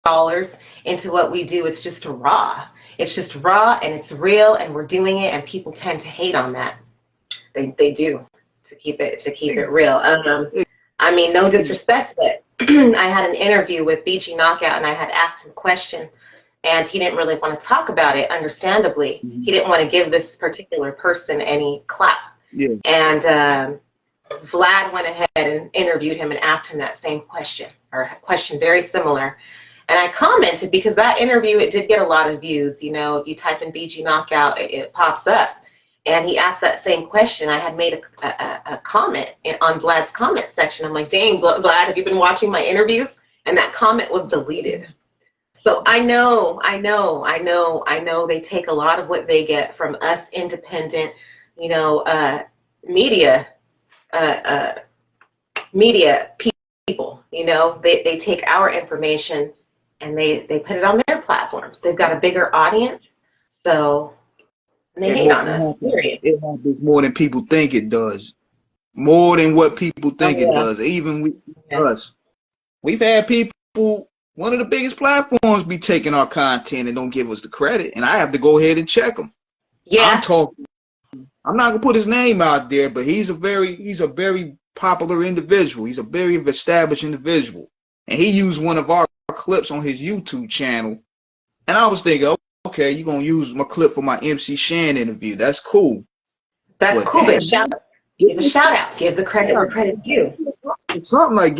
dollars into what we do. It's just raw. It's just raw and it's real and we're doing it, and people tend to hate on that. They do, to keep it real. I mean, no disrespect, but I had an interview with BG Knockout and I had asked him a question and he didn't really want to talk about it, understandably. He didn't want to give this particular person any clout. Yeah. And Vlad went ahead and interviewed him and asked him that same question, or a question very similar. And I commented, because that interview, it did get a lot of views. You know, if you type in BG Knockout, it pops up. And he asked that same question. I had made a comment on Vlad's comment section. I'm like, dang, Vlad, have you been watching my interviews? And that comment was deleted. So I know they take a lot of what they get from us independent, you know, media people. You know, they take our information and they put it on their platforms. They've got a bigger audience, so they hate on us, period. It happens more than people think it does. More than what people think it does. Even us. We've had people, one of the biggest platforms, be taking our content and don't give us the credit, and I have to go ahead and check them. Yeah. I'm not gonna put his name out there, but he's a very popular individual. He's a very established individual, and he used one of our clips on his YouTube channel, and I was thinking, okay, you're gonna use my clip for my MC Shan interview. That's cool. That's cool, but give a shout out. Give the credit where credit's due. Something like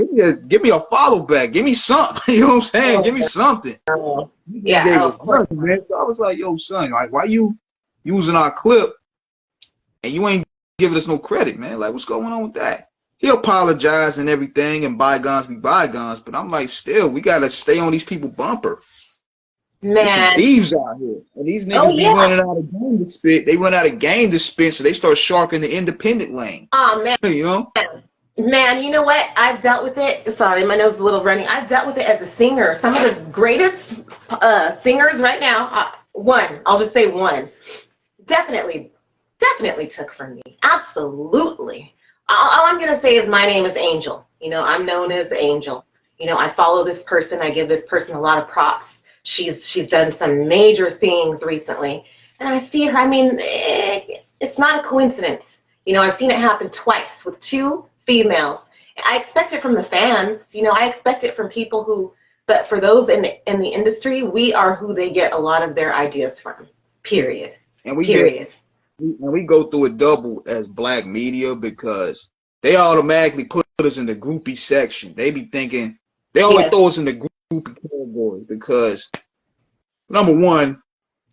give me a follow back. Give me something. You know what I'm saying? Give me something. Yeah. Of course. Man. So I was like, yo, son, like, why you using our clip and you ain't giving us no credit, man? Like, what's going on with that? He apologized and everything, and bygones be bygones, but I'm like, still, we gotta stay on these people bumper. Man, there's some thieves out here, and these niggas be running out of game to spit. They run out of game to spit, so they start sharking the independent lane. Oh man, you know. Man, you know what? I've dealt with it. Sorry, my nose is a little running. I've dealt with it as a singer. Some of the greatest singers right now. I'll just say one. Definitely took from me. Absolutely. All I'm gonna say is my name is Angel. You know, I'm known as the Angel. You know, I follow this person. I give this person a lot of props. She's done some major things recently, and I see her. I mean, it's not a coincidence. You know, I've seen it happen twice with two females. I expect it from the fans. You know, I expect it from people who. But for those in the industry, we are who they get a lot of their ideas from. Period. And we go through a double as black media, because they automatically put us in the groupie section. They be thinking, they always throw us in the groupie category because, number one,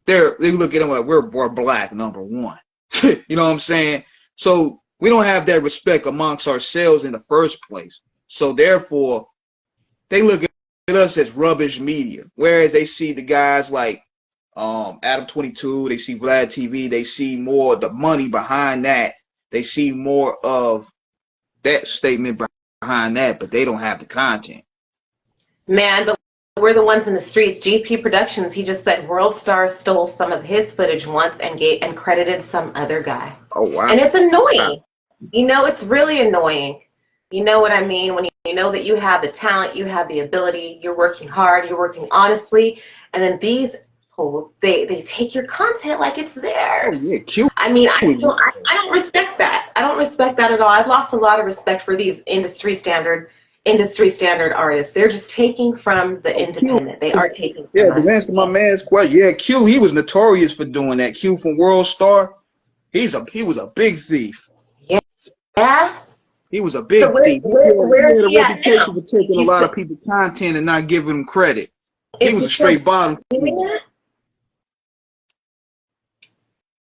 they look at them like we're black, number one. You know what I'm saying? So we don't have that respect amongst ourselves in the first place. So therefore, they look at us as rubbish media, whereas they see the guys like Adam 22, they see Vlad TV, they see more of the money behind that. They see more of that statement behind that, but they don't have the content. Man, but we're the ones in the streets. GP Productions, he just said World Star stole some of his footage once and credited some other guy. Oh, wow. And it's annoying. You know, it's really annoying. You know what I mean? When you know that you have the talent, you have the ability, you're working hard, you're working honestly, and then these they take your content like it's theirs. Oh, yeah, cute. I mean, I don't respect that. I don't respect that at all. I've lost a lot of respect for these industry standard artists. They're just taking from the independent. They are taking from us. To answer my man's question, Q, he was notorious for doing that. Q from World Star, he was a big thief. Yeah. He was a big thief. Where's he at now? For taking a lot of people's content and not giving them credit. He was a straight bottom.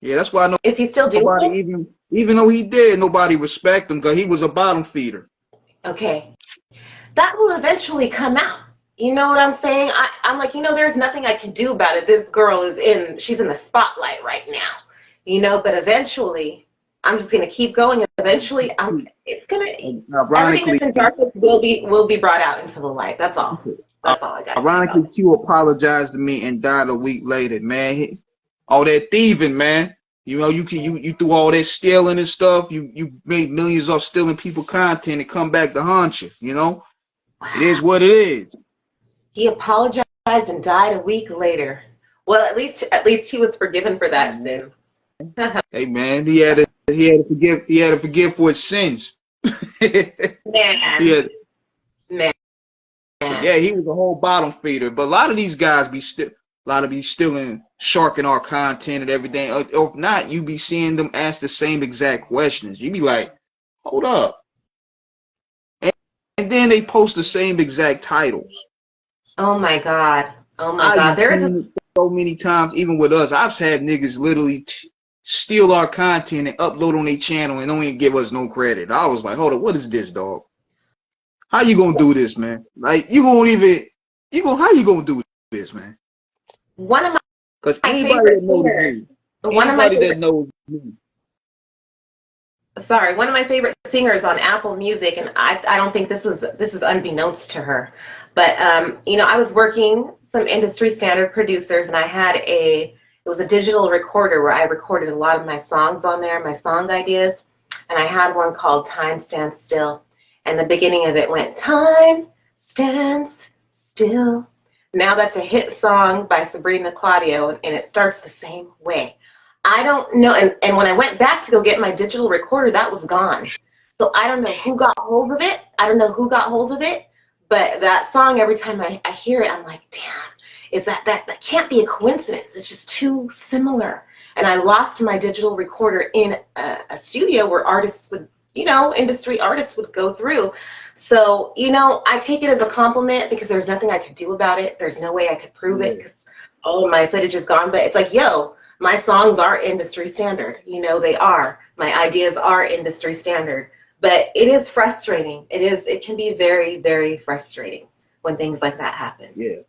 Yeah, that's why I know. Is he still doing it? Even though he did, nobody respect him because he was a bottom feeder. Okay. That will eventually come out. You know what I'm saying? I'm like, you know, there's nothing I can do about it. This girl she's in the spotlight right now. You know, but eventually, I'm just gonna keep going. And eventually, everything that's in darkness will be brought out into the light. That's all. That's all I got. Ironically, Q apologized to me and died a week later, man. All that thieving, man. You know, you threw all that stealing and stuff. You made millions off stealing people content and come back to haunt you. You know, wow. It is what it is. He apologized and died a week later. Well, at least he was forgiven for that sin. Hey man, he had to forgive for his sins. Man. Man. Yeah, he was a whole bottom feeder. But a lot of these guys be stealing, sharking our content and everything. Or if not, you be seeing them ask the same exact questions. You be like, hold up. And then they post the same exact titles. Oh my God. Oh my God. There is so many times, even with us, I've had niggas literally steal our content and upload on their channel and don't even give us no credit. I was like, hold up, what is this, dog? How you gonna do this, man? Like, how you gonna do this, man? One of my favorite singers. One of my favorite singers on Apple Music, and I don't think this is unbeknownst to her, but I was working some industry standard producers, and it was a digital recorder where I recorded a lot of my songs on there, my song ideas, and I had one called Time Stands Still, and the beginning of it went, Time Stands Still. Now that's a hit song by Sabrina Claudio, and it starts the same way. I don't know, and when I went back to go get my digital recorder, that was gone. So I don't know who got hold of it. But that song, every time I hear it, I'm like, damn, that can't be a coincidence. It's just too similar. And I lost my digital recorder in a studio where artists would, industry artists would go through. So, I take it as a compliment because there's nothing I could do about it. There's no way I could prove it because all of my footage is gone. But it's like, my songs are industry standard. They are. My ideas are industry standard. But it is frustrating. It can be very, very frustrating when things like that happen. Yeah.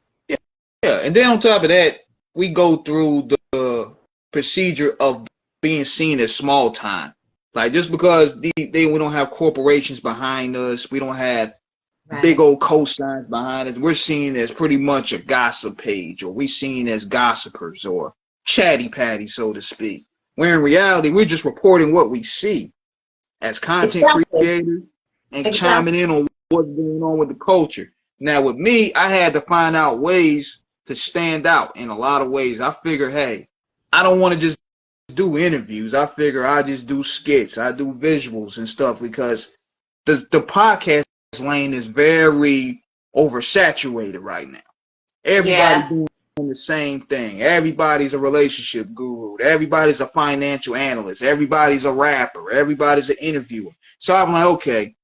And then on top of that, we go through the procedure of being seen as small time. Like, just because we don't have corporations behind us, we don't have big old cosigns behind us, we're seen as pretty much a gossip page, or we're seen as gossipers or chatty patty, so to speak. Where in reality, we're just reporting what we see as content creators and chiming in on what's going on with the culture. Now, with me, I had to find out ways to stand out in a lot of ways. I figure, hey, I don't want to just do interviews. I figure I just do skits. I do visuals and stuff because the podcast lane is very oversaturated right now. Everybody doing the same thing. Everybody's a relationship guru. Everybody's a financial analyst. Everybody's a rapper. Everybody's an interviewer. So I'm like, okay,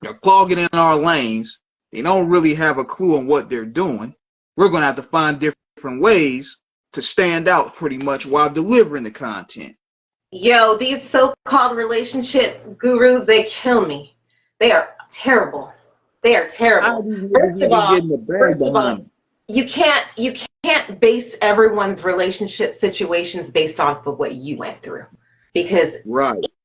they're clogging in our lanes. They don't really have a clue on what they're doing. We're going to have to find different ways to stand out pretty much while delivering the content. These so-called relationship gurus, they kill me. They are terrible. They are terrible. First of all, you can't base everyone's relationship situations based off of what you went through, because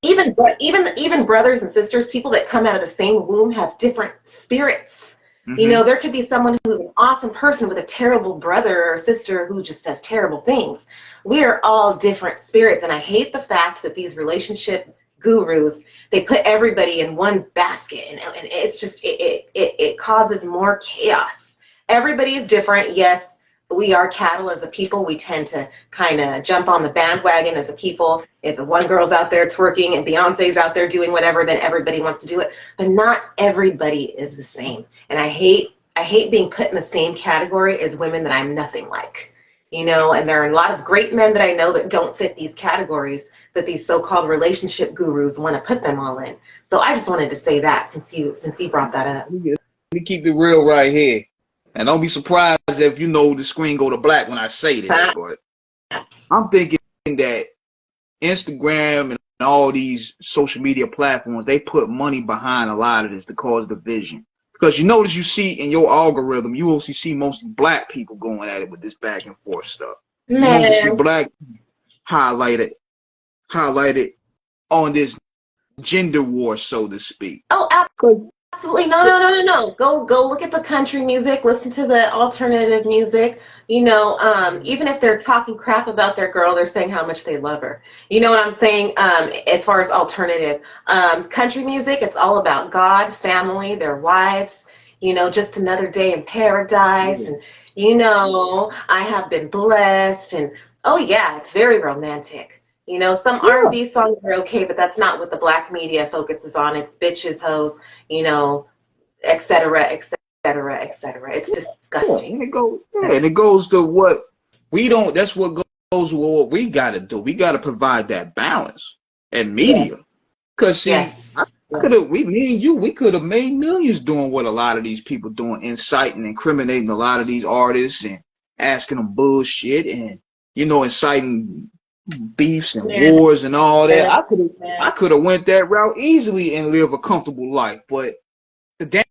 even brothers and sisters, people that come out of the same womb have different spirits. Mm-hmm. There could be someone who's an awesome person with a terrible brother or sister who just does terrible things. We are all different spirits, and I hate the fact that these relationship gurus, they put everybody in one basket, and it's just it causes more chaos. Everybody is different. Yes, we are cattle as a people. We tend to kind of jump on the bandwagon as a people. If one girl's out there twerking and Beyonce's out there doing whatever, then everybody wants to do it. But not everybody is the same. And I hate being put in the same category as women that I'm nothing like. And there are a lot of great men that I know that don't fit these categories that these so-called relationship gurus want to put them all in. So I just wanted to say that since you brought that up. Let me keep it real right here. And don't be surprised if the screen go to black when I say this, but I'm thinking that Instagram and all these social media platforms, they put money behind a lot of this to cause division. Because you see in your algorithm, you also see mostly black people going at it with this back and forth stuff. You mostly see black highlighted on this gender war, so to speak. Oh, absolutely. No. Go look at the country music, listen to the alternative music. Even if they're talking crap about their girl, they're saying how much they love her. You know what I'm saying? As far as alternative country music, it's all about God, family, their wives, just another day in paradise. And You know, I have been blessed, and oh yeah, it's very romantic. You know, some Yeah. R&B songs are okay, but that's not what the black media focuses on. It's bitches, hoes, you know, et cetera, et cetera, et cetera. It's Yeah, disgusting. and it goes to what we don't. That's what goes to what we got to do. We got to provide that balance and Yes, media. Cause see, yes, I yes. could have, me and you, we could have made millions doing what a lot of these people doing, inciting, incriminating a lot of these artists and asking them bullshit and inciting beefs and Yeah, wars and all that. yeah, I yeah. could have went that route easily and live a comfortable life, but the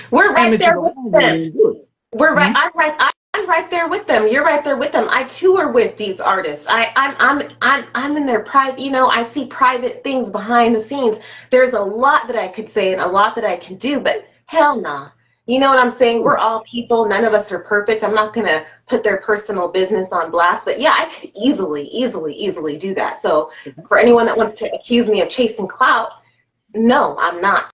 We're right damage in there the with home them. ain't good. We're right. Hmm? I'm right there with them. You're right there with them. I too are with these artists. I'm in their private. You know, I see private things behind the scenes. There's a lot that I could say and a lot that I can do, but hell nah. You know what I'm saying? We're all people. None of us are perfect. I'm not gonna put their personal business on blast, but yeah, I could easily do that. So for anyone that wants to accuse me of chasing clout, no, I'm not.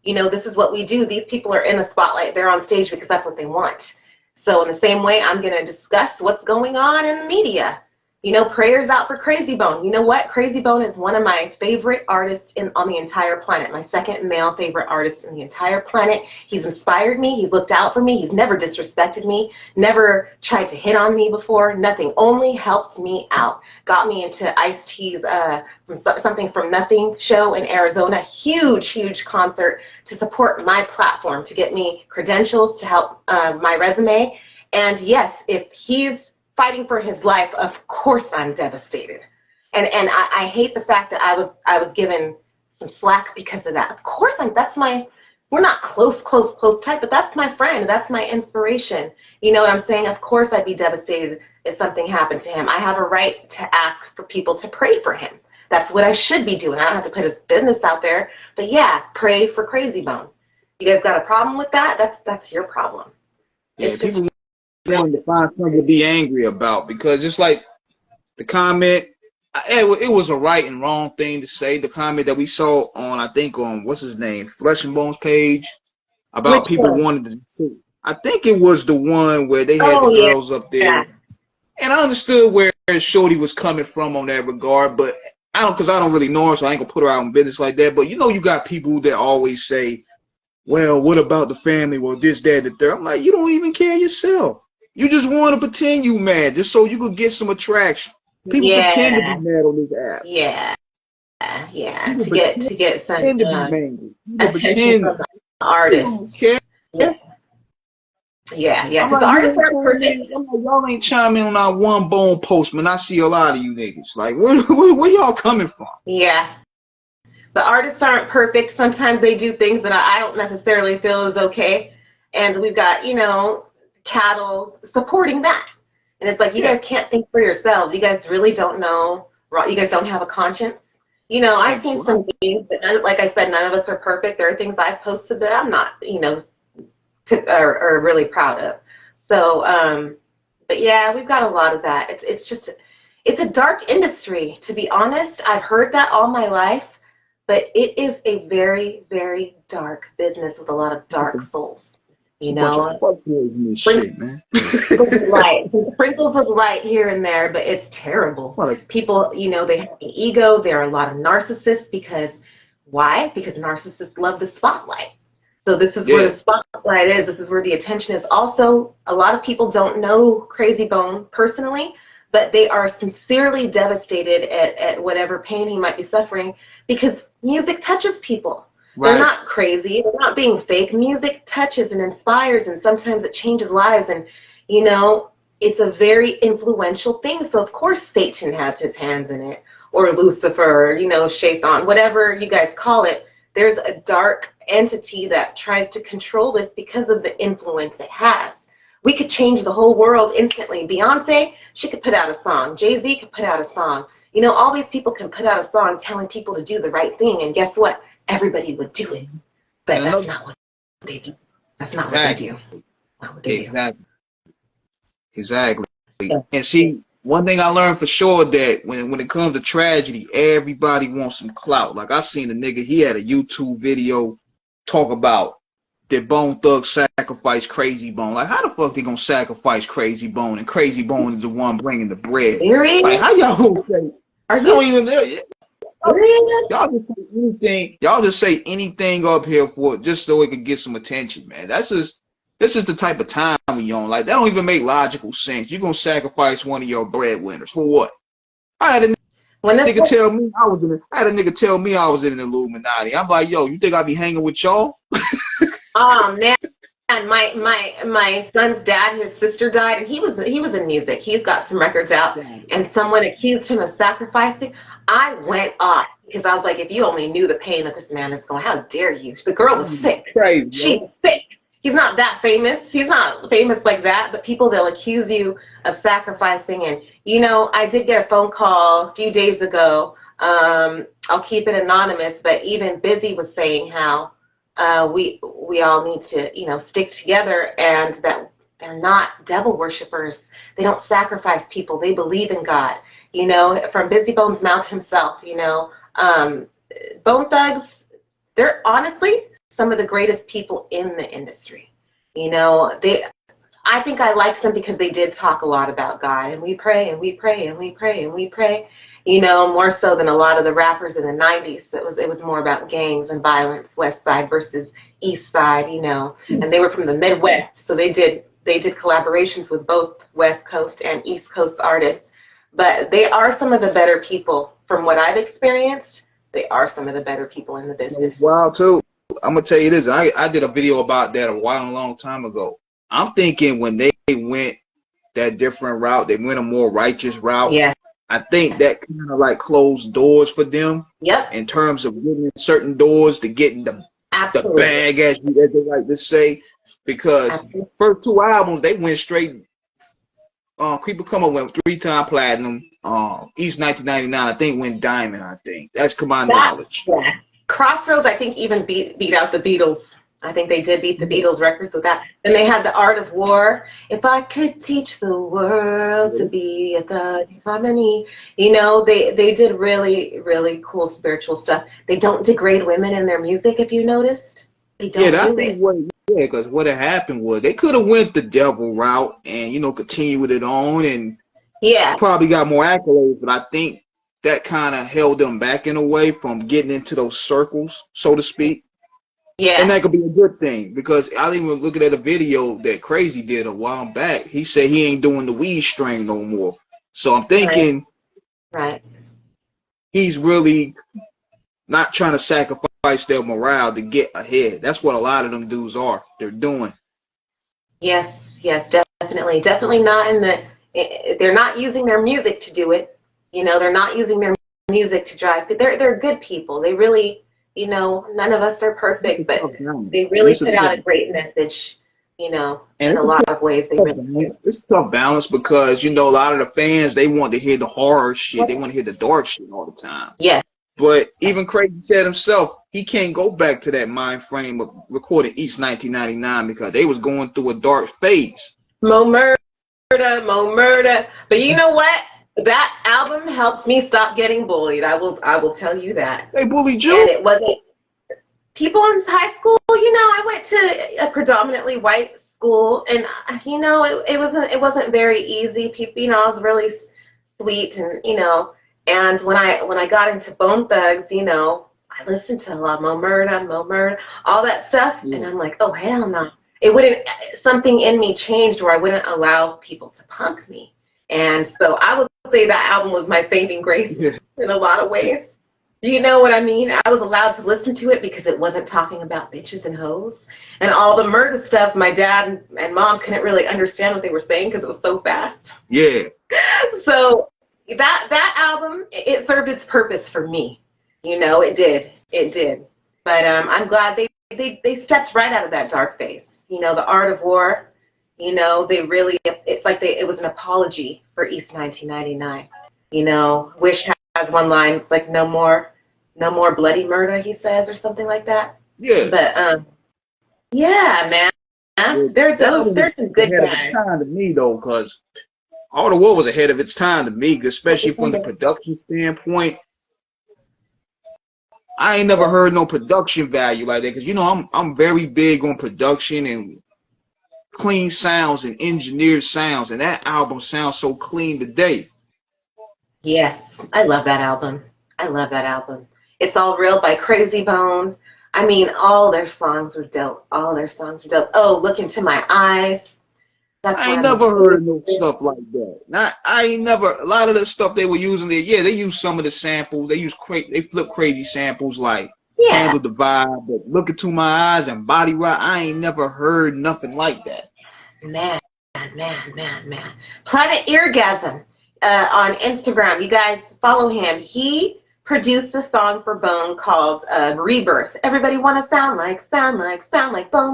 You know, this is what we do. These people are in the spotlight. They're on stage because that's what they want. So in the same way, I'm going to discuss what's going on in the media. You know, prayers out for Crazy Bone. You know what? Crazy Bone is one of my favorite artists on the entire planet. My second male favorite artist in the entire planet. He's inspired me. He's looked out for me. He's never disrespected me. Never tried to hit on me before. Nothing. Only helped me out. Got me into Ice-T's Something from Nothing show in Arizona. Huge concert to support my platform, to get me credentials, to help my resume. And yes, if he's fighting for his life, of course I'm devastated. And I hate the fact that I was given some slack because of that. Of course we're not close type, but that's my friend. That's my inspiration. You know what I'm saying? Of course I'd be devastated if something happened to him. I have a right to ask for people to pray for him. That's what I should be doing. I don't have to put his business out there. But yeah, pray for Crazy Bone. You guys got a problem with that? That's your problem. Yeah, It's just people wanted to find something to be angry about because just like the comment, it was a right and wrong thing to say. The comment that we saw on, I think on what's his name, Flesh and Bones page about which people one? wanting to see. I think it was the one where they had the Oh yeah. girls up there, and I understood where Shorty was coming from on that regard, but because I don't really know her, so I ain't gonna put her out in business like that. But you got people that always say, well, what about the family? Well, this, that, the third. I'm like, you don't even care yourself. You just want to pretend you mad just so you could get some attraction. People pretend to be Yeah. mad on this app. Yeah. Yeah. People To get some pretend to be angry. People attention pretend from the you don't artists. care. Yeah. Yeah. I'm Because like, the you artists ain't aren't chiming in. perfect. I'm like, y'all ain't chiming in on that one bone post, man. I see a lot of you niggas. Like, where y'all coming from? Yeah. The artists aren't perfect. Sometimes they do things that I don't necessarily feel is okay. And we've got, cattle supporting that. And it's like, you Yeah, guys can't think for yourselves. You guys really don't know. You guys don't have a conscience. I've that's seen right. some things, but like I said, none of us are perfect. There are things I've posted that I'm not, or really proud of. So, but yeah, we've got a lot of that. It's a dark industry, to be honest. I've heard that all my life, but it is a very, very dark business with a lot of dark souls. It's You a bunch of know, fuckboys in this sprinkles shit, man. of light, some sprinkles of light here and there, but it's terrible. Well, like, People, they have an ego. There are a lot of narcissists because why? Because narcissists love the spotlight. So this is where the yeah, spotlight is. This is where the attention is. Also, a lot of people don't know Crazy Bone personally, but they are sincerely devastated at whatever pain he might be suffering because music touches people. They're right. not crazy. They're not being fake. Music touches and inspires, and sometimes it changes lives. And, it's a very influential thing. So, of course, Satan has his hands in it, or Lucifer, Shaitan, whatever you guys call it. There's a dark entity that tries to control this because of the influence it has. We could change the whole world instantly. Beyonce, she could put out a song. Jay-Z could put out a song. All these people can put out a song telling people to do the right thing. And guess what? Everybody would do it. But And that's another, not what they do. That's not what they exactly, do. That's not what they do. exactly. So, And see, one thing I learned for sure that when it comes to tragedy, everybody wants some clout. Like I seen a nigga, he had a YouTube video talk about did Bone Thug sacrifice Crazy Bone? Like, how the fuck they gonna sacrifice Crazy Bone and Crazy Bone is the one bringing the bread? Serious? Like, how y'all gonna say? Are you Don't even know. serious? Y'all just say anything. Y'all just say anything up here for just so it can get some attention, man. This is the type of time we on. Like, that don't even make logical sense. You gonna sacrifice one of your breadwinners for what? I had a nigga tell me I was in an Illuminati. I'm like, yo, you think I be hanging with y'all? Oh man. And my son's dad, his sister died, and he was in music. He's got some records out, and someone accused him of sacrificing. I went off because I was like, if you only knew the pain that this man is going, how dare you? The girl was sick. Crazy. She's sick. He's not that famous. He's not famous like that, but people, they'll accuse you of sacrificing. And, you know, I did get a phone call a few days ago. I'll keep it anonymous, but even Busy was saying how we all need to, you know, stick together, and that they're not devil worshipers. They don't sacrifice people. They believe in God. You know, from Busy Bone's mouth himself, you know, Bone Thugs, they're honestly some of the greatest people in the industry. You know, I think I liked them because they did talk a lot about God, and we pray and we pray and we pray and we pray, you know, more so than a lot of the rappers in the 90s. It was more about gangs and violence, West Side versus East Side, you know, and they were from the Midwest, so they did collaborations with both West Coast and East Coast artists. But they are some of the better people from what I've experienced. They are some of the better people in the business. Wow, too. I'm gonna tell you this. I did a video about that a long time ago. I'm thinking when they went that different route, they went a more righteous route. Yeah. I think that kind of like closed doors for them. Yep. In terms of getting in certain doors to getting the bag, as they like to say, because first two albums they went straight. Creeper Come Up went 3-time platinum. East 1999, I think, went diamond. I think that's my knowledge. Yeah. Crossroads, I think, even beat out the Beatles. I think they did beat the Beatles records with that. Then they had The Art of War. If I could teach the world to be a God in harmony. You know, they did really, really cool spiritual stuff. They don't degrade women in their music, if you noticed. They don't do it. Because what had happened was they could have went the devil route and, you know, continued it on and probably got more accolades, but I think that kind of held them back in a way from getting into those circles, so to speak. Yeah. And that could be a good thing, because I even looking at a video that Crazy did a while back. He said he ain't doing the weed strain no more. So I'm thinking he's really not trying to sacrifice their morale to get ahead. That's what a lot of them dudes are. They're doing. Yes, definitely. Definitely not they're not using their music to do it. You know, they're not using their music to drive. They're good people. They really, you know, none of us are perfect, but they really put out a great message, you know, in a lot of ways. It's a tough balance because, you know, a lot of the fans, they want to hear the horror shit. They want to hear the dark shit all the time. Yeah. But even Crazy said himself, he can't go back to that mind frame of recording East 1999 because they was going through a dark phase. Mo murder. But you know what? That album helped me stop getting bullied. I will tell you that. They bullied you? And it wasn't people in high school. You know, I went to a predominantly white school, and you know, it wasn't very easy. People, you know, I was really sweet, and you know. And when I got into Bone Thugs, you know, I listened to a lot of Mo Murda, all that stuff, and I'm like, oh hell no! Something in me changed where I wouldn't allow people to punk me, and so I would say that album was my saving grace in a lot of ways. Do you know what I mean? I was allowed to listen to it because it wasn't talking about bitches and hoes, and all the murder stuff. My dad and mom couldn't really understand what they were saying because it was so fast. Yeah. So. That album, it served its purpose for me. You know, it did. But I'm glad they stepped right out of that dark phase. You know, The Art of War, you know, it's like it was an apology for East 1999. You know, Wish has one line, it's like no more bloody murder, he says, or something like that. Yeah. But yeah, man. There's some good guys. It's time to me though, because All the War was ahead of its time to me, especially from the production standpoint. I ain't never heard no production value like that, because you know I'm very big on production and clean sounds and engineered sounds, and that album sounds so clean today. Yes, I love that album. I love that album. It's All Real by Crazy Bone. I mean, all their songs are dope. All their songs are dope. Oh, Look Into My Eyes. I ain't never heard no stuff like that. I ain't never. A lot of the stuff they were using there, yeah, they use some of the samples. They flip crazy samples like Handle the Vibe, but Look Into My Eyes and Body Rock. I ain't never heard nothing like that. Man. Planet Eargasm on Instagram. You guys follow him. He produced a song for Bone called Rebirth. Everybody want to sound like Bone,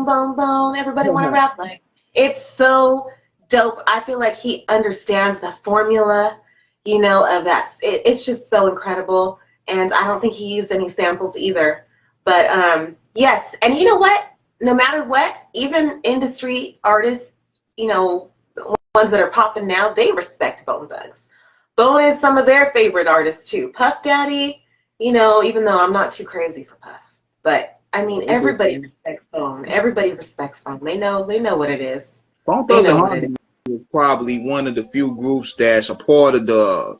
Bone, Bone. Everybody want to rap like. It's so dope. I feel like he understands the formula, you know, of that. It's just so incredible. And I don't think he used any samples either. But yes, and you know what? No matter what, even industry artists, you know, ones that are popping now, they respect Bone Thugs. Bone is some of their favorite artists too. Puff Daddy, you know, even though I'm not too crazy for Puff, but I mean, everybody respects Bone. Everybody respects Bone. They know what it is. Bone Thugs and Harmony is probably one of the few groups that's a part of the,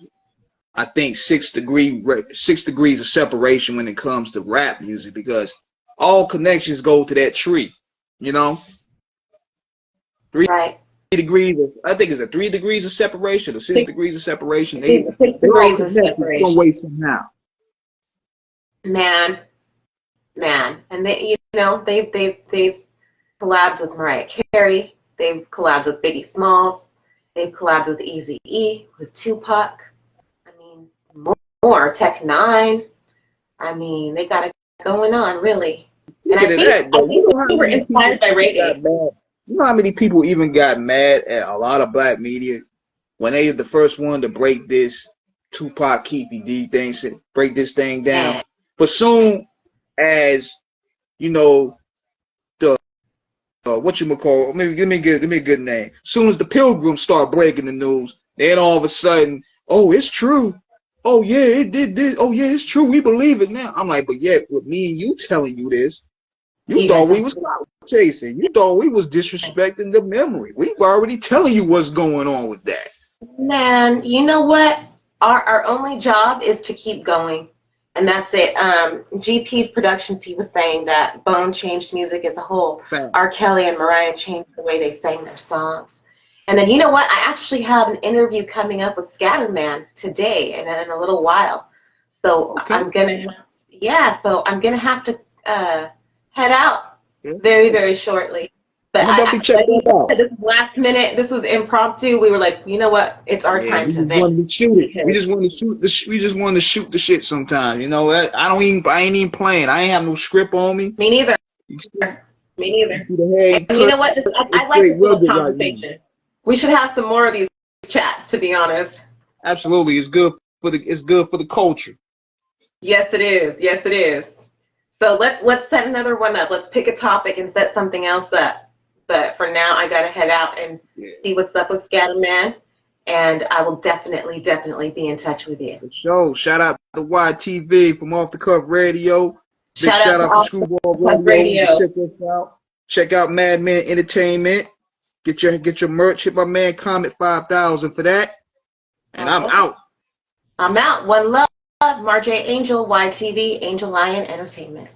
I think, 6 degrees of separation when it comes to rap music, because all connections go to that tree, you know. 3 degrees. I think it's a 3 degrees of separation or 6 degrees of separation. 6 degrees of separation. Some way somehow. Man, and they, you know, they've collabed with Mariah Carey. They've collabed with Biggie Smalls. They've collabed with Eazy-E, with Tupac. I mean, more Tech Nine. I mean, they got it going on, really. And I think we were inspired by reggae. You know how many people even got mad at a lot of black media when they were the first one to break this Tupac Keefy D thing, break this thing down. Yeah. But soon as, you know, the whatchamacall, maybe give me a good name. Soon as the Pilgrims start breaking the news, then all of a sudden, oh, it's true. Oh yeah, it did this. Oh yeah, it's true. We believe it now. I'm like, but yet with me and you telling you this, you thought we was chasing. You thought we was disrespecting the memory. We were already telling you what's going on with that. Man, you know what? Our only job is to keep going. And that's it. GP Productions, he was saying that Bone changed music as a whole. Right. R. Kelly and Mariah changed the way they sang their songs. And then, you know what? I actually have an interview coming up with Scatterman today and in a little while. So okay. I'm going to have to head out very, very shortly. But this is last minute. This was impromptu. We were like, you know what? It's our time to vent. We just want to shoot the shit sometimes. You know, I ain't even playing. I ain't have no script on me. Me neither. And you know what? I like this little conversation. We should have some more of these chats, to be honest. Absolutely, it's good for the culture. Yes, it is. Yes, it is. So let's set another one up. Let's pick a topic and set something else up. But for now, I gotta head out and see what's up with Scatterman, and I will definitely be in touch with you. For shout out to YTV from Off the Cuff Radio. Big shout out to Screwball Radio. Check us out. Check out Madman Entertainment. Get your merch. Hit my man Comet 5000 for that. And I'm out. I'm out. One love. Marjay Angel, YTV, Angel Lion Entertainment.